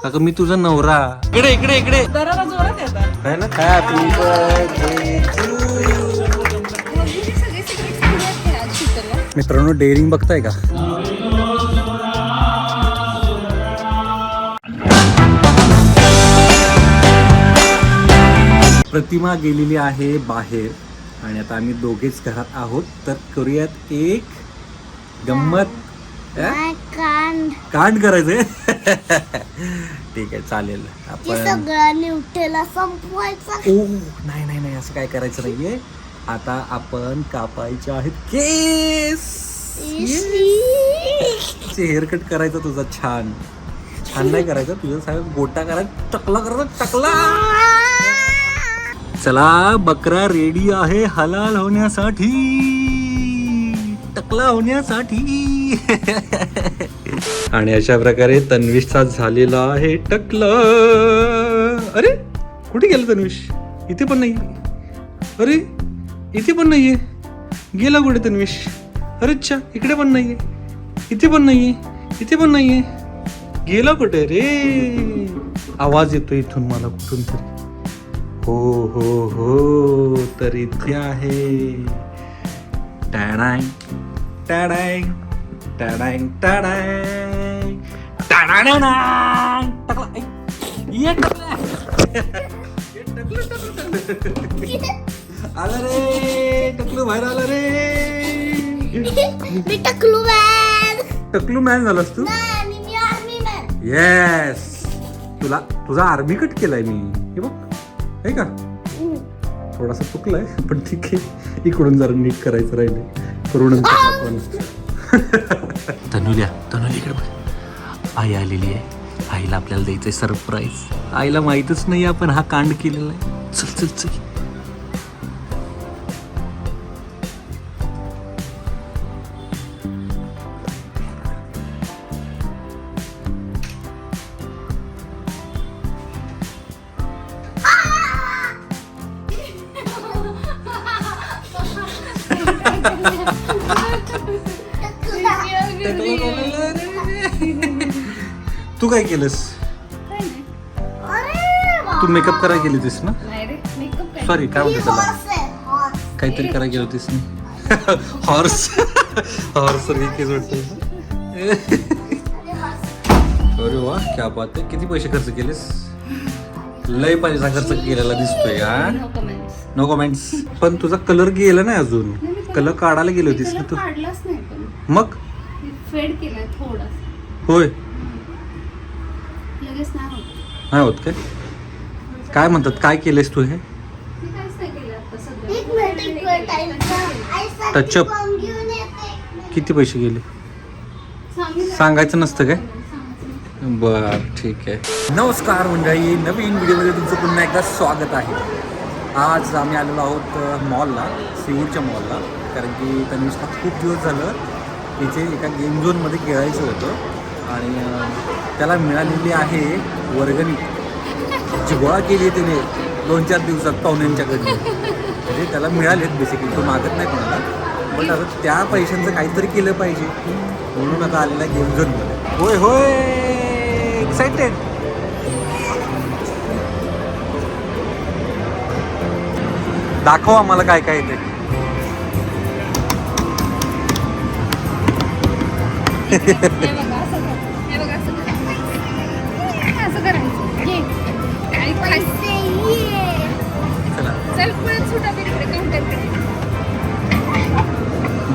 अगं मी तुझा नवरा. इकडे इकडे इकडे दरारा जोरात येतात. आहे ना. Happy birthday to. मित्रांनो डेअरिंग बघताय का? प्रतिमा गेलेली आहे बाहेर आणि आता आम्ही दोघेच घरात आहोत. तर करूयात एक गंमत. कांड करायचंय. ठीक आहे चालेल. आपण सगळ्यांनी उठेला संपवायचा. ओ नाही नाही नाही असं काय करायचं नाहीये. आता आपण कापायचे आहेत केस. हेअरकट करायचा तुझा छान छान नाही करायचा. तुझा सगळं गोटा करायचा. टकला करायचा टकला. चला बकरा रेडी आहे हलाल होण्यासाठी. टकला होण्यासाठी. आणि अशा प्रकारे तन्विषचा झालेला आहे टकला. अरे कुठे गेलं तन्विष? इथे पण नाही. अरे इथे पण नाहीये. गेला कुठे तन्विष? अरे अच्छा इकडे पण नाहीये. इथे पण नाहीये. इथे पण नाहीये. गेला कुठे रे? आवाज येतो इथून मला कुठून तरी. हो हो हो तर इथे आहे. टॅडांग टॅडांग टॅडांग टॅडांग टॅडांग. टकला ये टकला. आला रे टकलू बाहेर आला रे. मी टकलू मॅन. टकलू मॅन झालास तू? आणि मी आर्मी मॅन. येस. तुझा आर्मी कट केलाय मी. हे बघ आहे का? थोडासा चुकलाय पण ठीक आहे. इकडून जरा नीट करायचं राहिले. करून आपण तनुल्या इकडे बघ. आई आलेली आहे. आईला आपल्याला द्यायचंय सरप्राईज. आईला माहितच नाही आपण हा कांड केलेला आहे. चल चल चल. तू काय केलंस? तू मेकअप करायला गेली होतीस ना? सॉरी काय म्हणते त्याला? काहीतरी करायला गेली होतीस ना? हॉर्स. हॉर्स केस वाटत. अरे वा क्या बात आहे. किती पैसे खर्च केलेस? लय पैसा खर्च केलेला दिसतोय. No comments. पण तुझा कलर गेला नाही अजून. कलर काढायला गेली होतीस ना तू? मग फेड केलाय थोडा. होय लगेच नाही होत. नाही होत काय? काय म्हणतात काय केलेस तू हे? मी काहीच नाही केलं आता सध्या. एक मिनिट टाइम. टचअप किती पैसे गेले? सांगायचं नसतं काय? बर ठीक आहे. नमस्कार मंडळी, नवीन व्हिडिओमध्ये तुमचं पुन्हा एकदा स्वागत आहे. आज आम्ही आलेलो आहोत मॉलला, सीवूडच्या मॉलला. कारण की तन्विषला खूप दिवस झालं तिथे एका गेम झोनमध्ये खेळायचं होतं आणि त्याला मिळालेली आहे वर्गणी. जी गोळा केली आहे त्याने 2-4 दिवसात पाहुण्यांच्याकडे. म्हणजे त्याला मिळालेत बेसिकली. तो मागत नाही कोणाला. पण आता त्या पैशांचं काहीतरी केलं पाहिजे म्हणून आता आलेला गेम झोनमध्ये. होय होय एक्साइटेड. दाखव आम्हाला काय काय येते.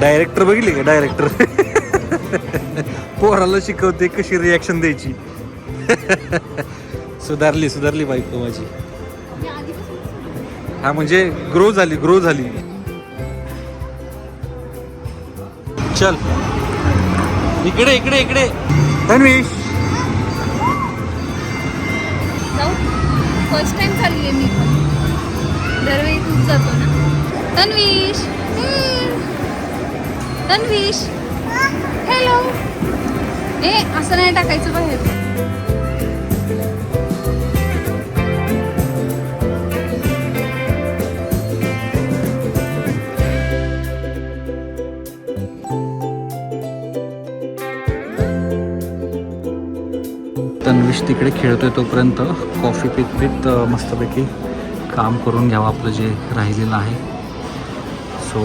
डायरेक्टर बघितली का? डायरेक्टर पोराला शिकवते कशी रिॲक्शन द्यायची. सुधारली बायको माझी. हा म्हणजे ग्रो झाली. चल इकडे तन्विष. फर्स्ट टाइम चालली आहे मी पण. दरवेळी तूच जातो ना. तन्विष हॅलो. असं नाही टाकायचं बाहेर. तिकडे खेळतोय तोपर्यंत कॉफी पित मस्तपैकी काम करून घ्यावं आपलं जे राहिलेलं आहे. सो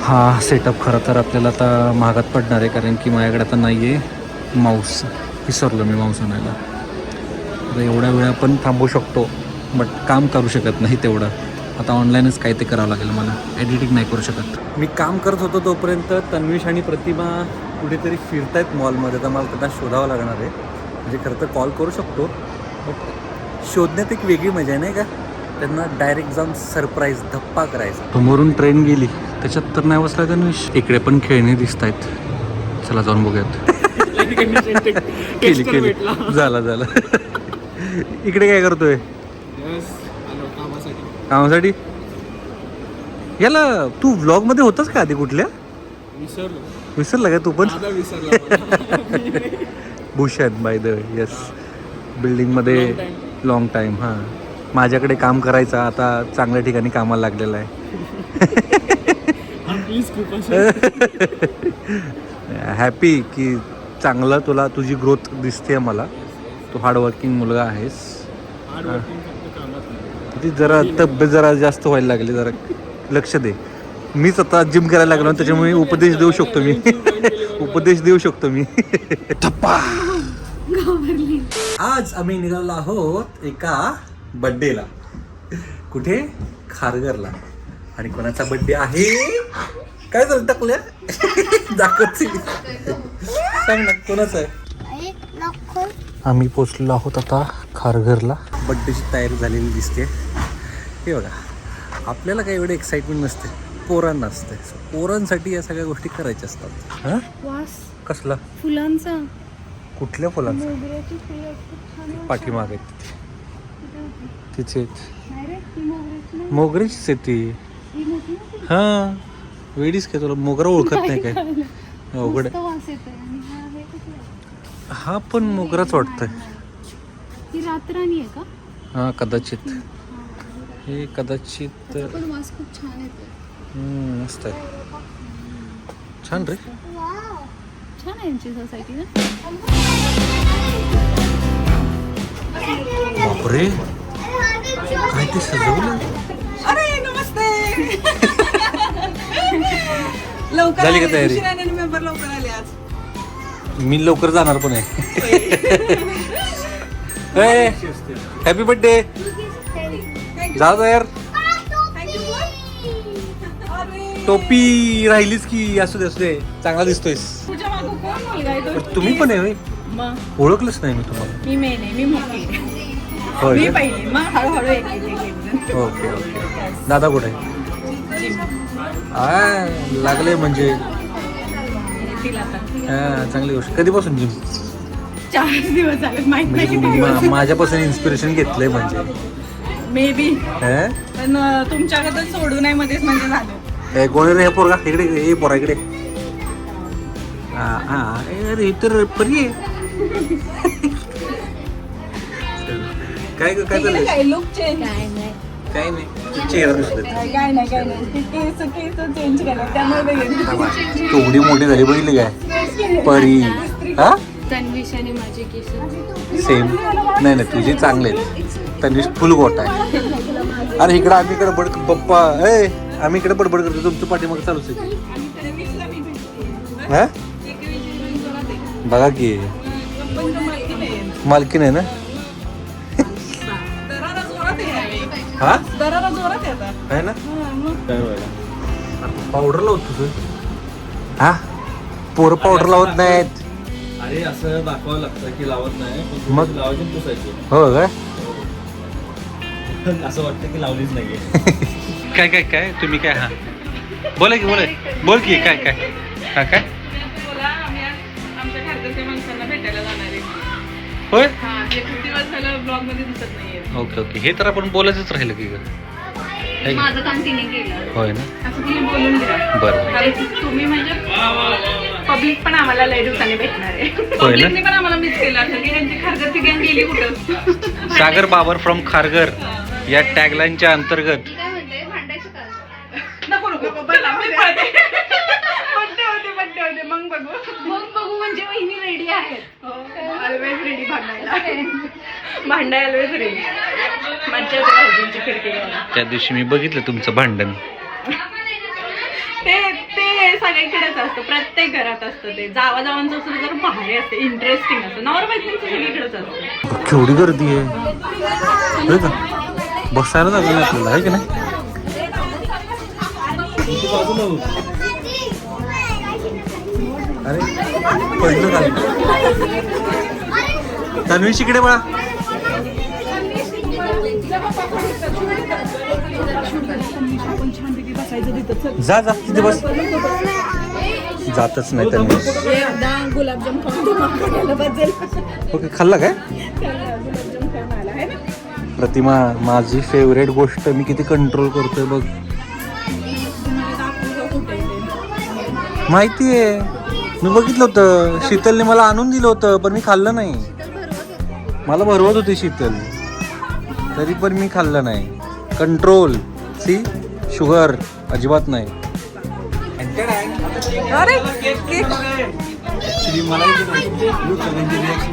हा सेटअप खरं तर आपल्याला आता महागात पडणार आहे, कारण की माझ्याकडे आता नाही आहे माऊस. विसरलो मी माऊस आणायला. तर एवढ्या वेळ आपण थांबू शकतो बट काम करू शकत नाही तेवढं. आता ऑनलाईनच काय ते करावं लागेल मला, एडिटिंग नाही करू शकत. मी काम करत होतो तोपर्यंत तन्विश आणि प्रतिमा कुठेतरी फिरतायत मॉलमध्ये. तर मला त्यांना शोधावं लागणार आहे. म्हणजे खरं तर कॉल करू शकतो बट शोधण्यात एक वेगळी मजा आहे नाही का. त्यांना डायरेक्ट जाऊन सरप्राईज धप्पा करायचा. समोरून ट्रेन गेली त्याच्यात तर नाही बसला तन्विश. इकडे पण खेळणे दिसत आहेत. चला जाऊन बघूयात. केली झालं इकडे काय करतोय कामासाठी. याला तू व्लॉग मध्ये होतास का आधी कुठल्या? विसरला का तू पण? Bhushan by the way. Yes, building मध्ये लॉंग टाइम. हां, माझ्याकडे काम करायचा, आता चांगल्या ठिकाणी कामाला लागलेला आहे. हॅपी की चांगलं तुला तुझी ग्रोथ दिसते मला. तू हार्डवर्किंग मुलगा आहेस. ती जरा तब्येत जरा जास्त व्हायला लागली, जरा लक्ष दे. मीच आता जिम करायला लागलो त्याच्यामुळे उपदेश देऊ शकतो मी. उपदेश देऊ शकतो मी. आज आम्ही निघालो आहोत एका बड्डेला. कुठे? खारघरला. आणि कोणाचा बड्डे आहे काय झालं टाकल्या? दाखवते सांग ना कोणाचा आहे. आम्ही पोचलेलो आहोत आता खारघरला. बड्डेची तयारी झालेली दिसते. हे बघा, आपल्याला काही एवढे एक्साइटमेंट नसते, पोरांना असते. पोरांसाठी या सगळ्या गोष्टी करायच्या असतात. हा, वास कसला? फुलांचा. कुठल्या फुलांचा? मोगऱ्याची फुलं खूप छान. पाठीमागे तिथे नाही रे, ती मोगऱ्याची नाही. मोगरीचीच आहे ती. ही मोठी नव्हती. हा, वेडीच काय, तुला मोगरा ओळखत नाही काय? अवघड मस्त आहे. वास येतोय. आणि हा हे कुठला? हा पण मोगराच वाटतंय. ती रातराणी आहे का? हा कदाचित. हे कदाचित. त्याचा पण वास खूप छान येतोय. मस्त आहे. छान रे. छान आहे यांची सोसायटी ना. बापरे, काय ते सजवलं. अरे नमस्ते. लवकर झाली का आले. तयारी? उशिरा आले, मेंबर लवकर आले आज. मी लवकर जाणार पण आहे. Happy birthday. जा तयार. टोपी राहिलीच की. असू दे चांगला दिसतोयस. तुझ्या मागं कोण मुलगा आहे तो? पण तुम्ही पण आहे होय? मग ओळखलंच नाही मी तुम्हाला. मी मेन आहे, मी मोठी आहे. होय मी का? पहिली, मग हळूहळू एक एक एक. Okay okay. दादा कुठे आहे? लागले म्हणजे तिला आता हा, चांगली गोष्ट. कधीपासून जिम? 4 दिवस झाले, माहित नाही किती म्हणजे दिवस. माझ्यापासून इन्स्पिरेशन घेतलंय म्हणजे. May be. हा? पण तुमच्याकडे सोडू नाही मध्येच म्हणजे झालं. कोणी रे हे पोरगा इकडे ये. पोरा इकडे. अरे हे तर परी आहे. काय काय चाललंय? काय लुक चेंज. काय नाही, चेहरा दिसतोय. काय नाही ते केस चेंज केलं त्यामुळे केवढी मोठी झाली बघितली काय परी. हा, तन्विश आणि माझे केस सेम. नाही तुझे चांगले आहेत. तन्विश फुल गोट आहे. अरे इकडं आम्ही इकडे पप्पा आम्ही इकडे बडबड करतो, तुमचं पाठीमागे चालूच आहे. हा, बघा की मालकीन आहे ना. हा, दरारा जोरात येतात. आहे ना. पावडर लावत तुझं. हा, पोरं पावडर लावत नाहीत. अरे असं दाखवावं लागतं की लावत नाही, पण मग? मग लावायची पुसायची. हो काय? असं वाटतं की लावलीच नाहीये. काय काय काय तुम्ही काय? हा, बोला की बोल की काय काय. हा काय बोला, आम्ही आज आमच्या खारघरच्या माणसांना भेटायला जाणार आहे. होय. हा, हे खूप दिवस झालं ब्लॉग मध्ये दिसत नाहीये. Okay okay. हे तर आपण बोलायचंच राहिलं की ग. है का? माझं कंटिन्यू केलं. होय ना. असं तुम्ही बोलून द्या. बरं. कारण तुम्ही म्हणजे पब्लिक पण आम्हाला लय दिवसांनी भेटणार आहे. होय ना? पब्लिकने पण आम्हाला मिस केलं असेल की यांची खारघरची गँग गेली कुठं. सागर बाबर फ्रॉम खारघर या टॅगलाईनच्या अंतर्गत. मी काय म्हणते, भांडायचं का? नको चला, मी पळते. बड्डे होते मग बघू. मग बघू म्हणजे वहिनी रेडी आहेत. Always ready. भाग्य भांडाय ऑलवेज रेडी. मज्जा येते भाऊजींची खिडकी घ्यायला. त्या दिवशी मी बघितलं तुमचं भांडण. ते सगळीकडेच असतं, प्रत्येक घरात असतं ते. जावाजावांचं असतं तर भारी असते, इंटरेस्टिंग असतं. नवरा बायकोचं सगळीकडेच असतं. केवढी गर्दी आहे होय का? बसायला जागा नाही आपल्याला, आहे की नाही? अरे पडलं खाली. तन्वीश इकडे बाळा. जा जा तिथे बस. जातच नाही तन्वीश. गुलाबजाम खाऊन ओके, खाल्ला काय? प्रतिमा, माझी फेवरेट गोष्ट मी किती कंट्रोल करतोय बघ. माहितीये, मी बघितलं होतं. शीतलने मला आणून दिलं होतं पण मी खाल्लं नाही. मला भरवत होती शीतल, तरी पण मी खाल्लं नाही. कंट्रोल. सी, शुगर अजिबात नाही. अरे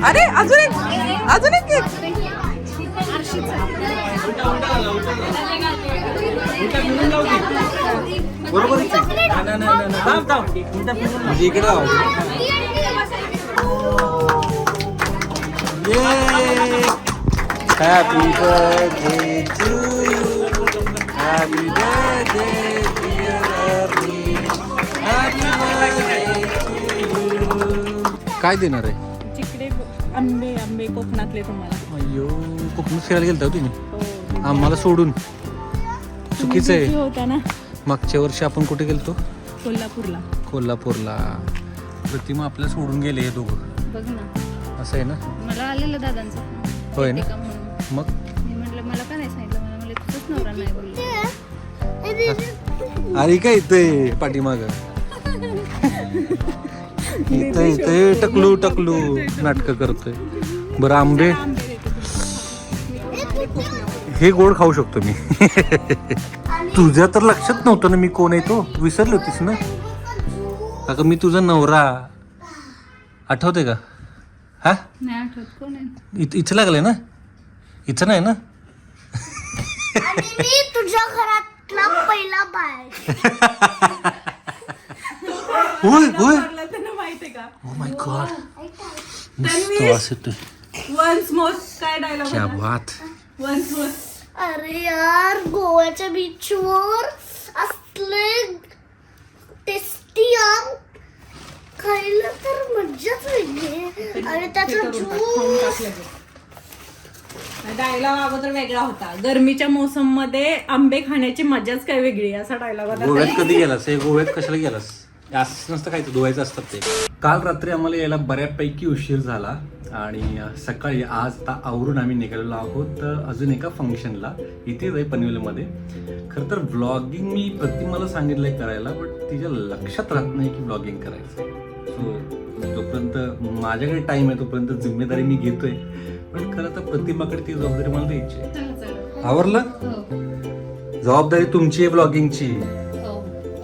अरे अजून एक केक. बरोबर इकडे happy birthday to you. Happy birthday dear Arni. Happy birthday to you. काय देणार आहे? तिकडे आंबे कोकणातले तुम्हाला. अय्यो, कोकणात फिरायला गेलता तुम्ही आम्हाला सोडून? चुकीचं आहे. होता ना मागच्या वर्षी आपण कुठे गेलतो? कोल्हापूरला. प्रतिमा आपल्याला सोडून गेले हे दोघं. बघ ना, असं आहे ना? मला आलेलं दादांचं. होय ना? का म्हणून मग मी म्हटलं मला का नाही सांगितलं. मला म्हणलं तुझंच नवरा नाही बोलले. अरे काय इथे पाठीमाग इथे टकलू नाटक करतोय. बरं, आंबे हे गोड खाऊ शकतो मी. तुझ्या तर लक्षात नव्हतं ना मी कोण आहे तो. विसरली होतीस ना? अगं मी तुझा नवरा. आठवते का? हा, नाही आठवत. कोण आहे? इथं लागलंय ना? इथं नाही ना? आणि मी तुझ्या घरातला पहिला बाय. होय होय. त्यांना माहितीये का? ओ माय गॉड, मस्त वास येतोय. वन्स मोर काय डायलॉग? क्या बात. Once more. अरे यार, गोव्याच्या बीचवर असले टेस्टी आम खायला तर मज्जाच वेगळी. आणि त्याचा ज्यूस. डायलॉग अगोदर वेगळा होता. गरमीच्या मोसम मध्ये आंबे खाण्याची मजाच काय वेगळी, असा डायलॉग होता. गोव्यात कधी गेलास? हे गोव्यात कशाला गेलास? असं नसतं काय, धुवायचं असतात ते. काल रात्री आम्हाला यायला बऱ्यापैकी उशीर झाला आणि सकाळी आज आता आवरून आम्ही निघालेलो आहोत अजून एका फंक्शनला. इथेच आहे पनवेलमध्ये. खरं तर व्लॉगिंग मी प्रतिमाला सांगितलंय करायला, बट तिच्या लक्षात राहत नाही की व्लॉगिंग करायचं. सो जोपर्यंत माझ्याकडे टाइम आहे तोपर्यंत जिम्मेदारी मी घेतोय. पण खरं तर प्रतिमाकडे ती जबाबदारी मला द्यायची आहे. आवरलं? जबाबदारी तुमची आहे व्लॉगिंगची.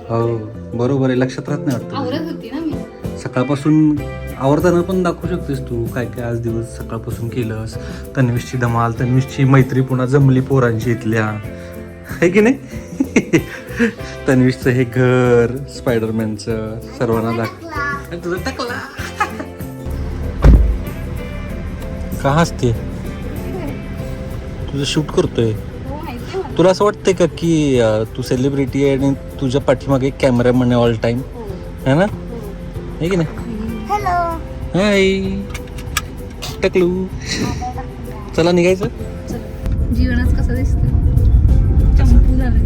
हो बरोबर आहे, लक्षात राहत नाही वाटतं. आवरत होती ना मी. सकाळपासून आवरताना पण दाखवू शकतेस तू काय काय आज दिवस सकाळपासून केलंस. तन्वीशची धमाल, तन्वीशची मैत्री पुन्हा जमली पोरांची इथल्या, आहे की नाही? तन्वीशचं हे घर स्पायडरमॅनचं सर्वांना दाखव. तुझं टाकला का हसते? तुझं शूट करतोय. तुला असं वाटतंय का की तू सेलिब्रिटी आहे आणि तुझ्या पाठीमागे एक कॅमेरामॅन आहे ऑल टाइम, है ना? आहे की नाही? हॅलो. हाय टकलू. चला निघायचं. जीवनच कसं दिसतं. चंपू झालं.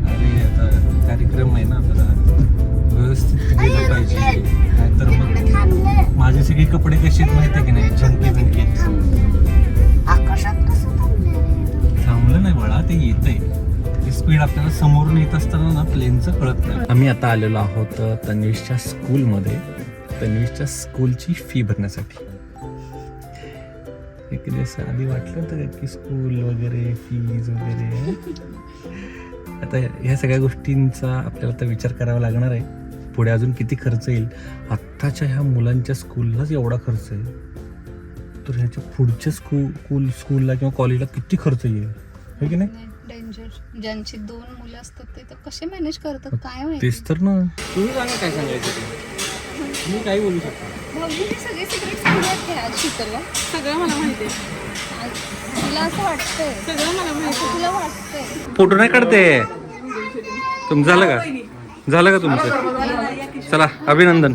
अरे आता कार्यक्रम आहे ना, आपल्याला व्यवस्थित गेलं पाहिजे. नाहीतर मग थांबले. माझे सगळे कपडे कसे आहेत माहिती आहे की नाही? झंके झंके. आकाशात कसं थांबले रे? थांबलं नाही बाळा, ते येतंय. ती स्पीड आपल्याला समोरून येत असताना ना प्लेनचं कळत नाही. आम्ही आता आलेलो आहोत तन्वीशच्या स्कूलमध्ये, तन्वीशच्या स्कूलची फी भरण्यासाठी. एक दिवस आधी वाटलं होतं की स्कूल वगैरे फीज वगैरे. आता ह्या सगळ्या गोष्टींचा आपल्याला आता विचार करावा लागणार आहे. पुढे अजून किती खर्च येईल. आत्ताच्या ह्या मुलांच्या स्कूललाच एवढा खर्च आहे. तर ह्याच्या पुढच्या स्कूलला किंवा कॉलेजला किती खर्च येईल है की नाही? डेंजर. ज्यांची 2 मुलं असतात ते तर कसे मॅनेज करतात काय माहिती. तेच तर ना. तुम्ही सांगा काय सांगायचं ते. तुम्ही काही बोलू शकता. भाऊजीने सगळे सिक्रेट सांगत काय आज शीतलला? सगळं मला माहिती आहे. तुला असं वाटतंय? सगळं मला माहिती असं तुला वाटतंय? फोटो नाही काढते तुमचं झालं का? झालं का तुमचं? चला अभिनंदन.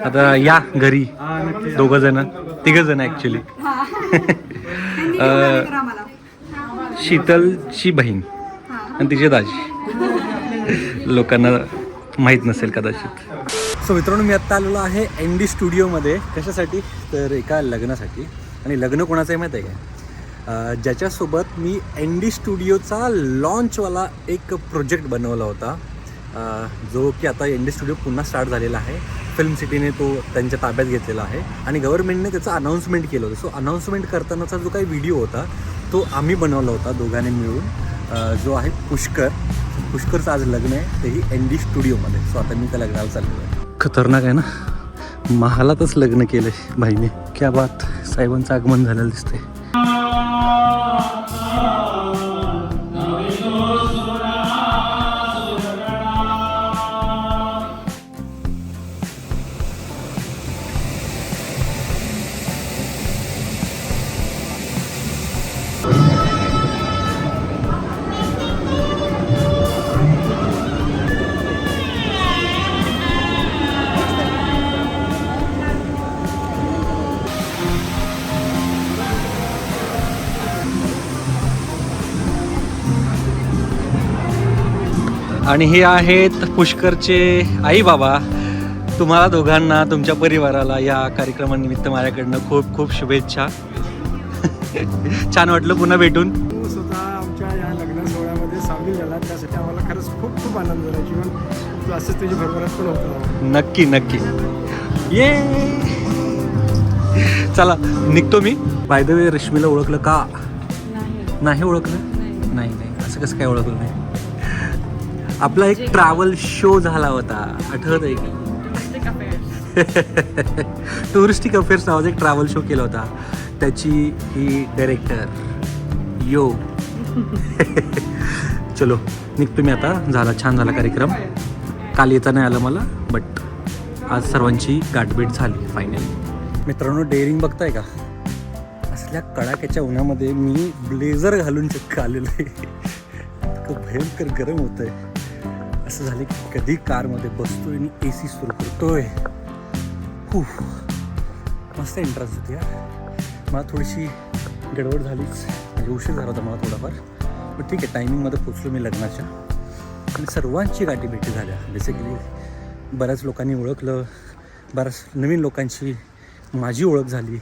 आता या घरी 2 जण 3 जण ऍक्च्युली. शीतलची बहीण आणि तिची दाजी. लोकांना माहीत नसेल कदाचित. सो मित्रांनो मी आत्ता आलेलो आहे ND स्टुडिओमध्ये. कशासाठी तर एका लग्नासाठी. आणि लग्न कोणाचं आहे माहीत आहे का? ज्याच्यासोबत मी ND स्टुडिओचा लॉन्चवाला एक प्रोजेक्ट बनवला होता, जो की आता ND स्टुडिओ पुन्हा स्टार्ट झालेला आहे. फिल्म सिटीने तो त्यांच्या ताब्यात घेतलेला आहे आणि गव्हर्नमेंटने त्याचं अनाऊन्समेंट केलं होतं. सो अनाऊन्समेंट करतानाचा जो काही व्हिडिओ होता तो आम्ही बनवला होता दोघांनी मिळून, जो आहे पुष्करचं आज लग्न आहे, तेही ND स्टुडिओमध्ये. सो आता मी त्या लग्नाला चाललेलो आहे. खतरनाक आहे ना, महालातच लग्न केलं आहे भाईने. क्या बात. साहेबांचं आगमन झालेलं दिसतंय. आणि हे आहेत पुष्करचे आई बाबा. तुम्हाला दोघांना तुमच्या परिवाराला या कार्यक्रमानिमित्त माझ्याकडनं खूप खूप शुभेच्छा. छान वाटलं पुन्हा भेटून. तू स्वतः आमच्या या लग्न सोहळ्यामध्ये सामील झाला, त्यासाठी आम्हाला खरंच खूप खूप आनंद झाला. जीवन तू असंच तुझी भरभराट पण होतं. नक्की नक्की. ये चला निघतो मी. बाय द वे रश्मीला ओळखलं का? नाही ओळखलं? नाही असं कसं काय ओळखलं नाही? आपला एक ट्रॅव्हल शो झाला होता, आठवत आहे की? टुरिस्टिक अफेअर्स नावाचा एक ट्रॅव्हल शो केला होता, त्याची ही डायरेक्टर यो. चलो निघतो मी आता. छान झाला कार्यक्रम. काल येता नाही आलं मला, बट आज सर्वांची गाठभेट झाली फायनली. मित्रांनो डेअरिंग बघताय का? असल्या कडाक्याच्या उन्हामध्ये मी ब्लेझर घालून चक्क आलेलो आहे. इतकं भयंकर गरम होत आहे. असं झालं की कधी कारमध्ये बसतोय आणि AC सुरू करतोय. मस्त एंट्रन्स होती यार. मला थोडीशी गडबड झालीच, म्हणजे उशीर झाला होता मला थोडाफार, पण ठीक आहे. टायमिंगमध्ये पोचलो मी लग्नाच्या आणि सर्वांची गाठीभेटी झाल्या. बेसिकली बऱ्याच लोकांनी ओळखलं, बऱ्याच नवीन लोकांची माझी ओळख झाली.